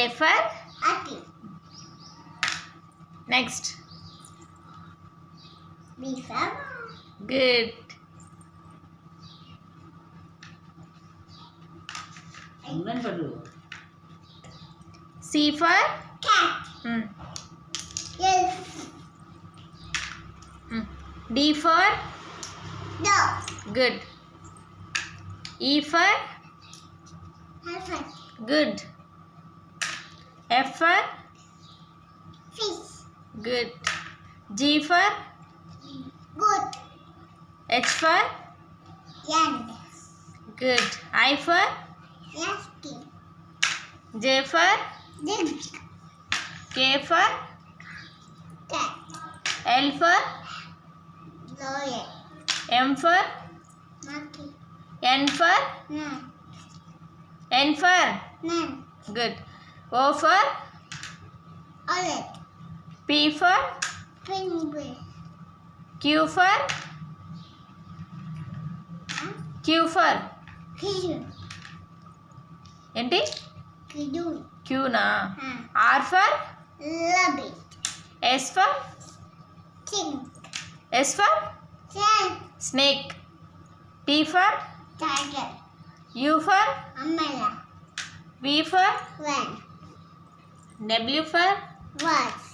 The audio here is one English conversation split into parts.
A for apple. next. B for Good. C for cat. hmm. Yes. D for Dog. good. E for Elephant. good. F for Fish. good. G for Good. H for End. good. I for Nasty. J for Dig. K for Cat. L for Lawyer. M for Monkey. N for Nun. N for Nun. good. O for Olive. P for Penguin. Q for Q for Pigeon. ఏంటి Pigeon. క్యూనా R for Rabbit. S for King. S for Cat. Snake T for Tiger. U for Umbrella. V for Van. W for Horse.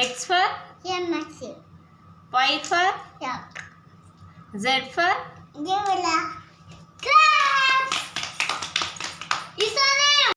X for Yamasu. Y for Dog. Z for Gorilla. Class. You saw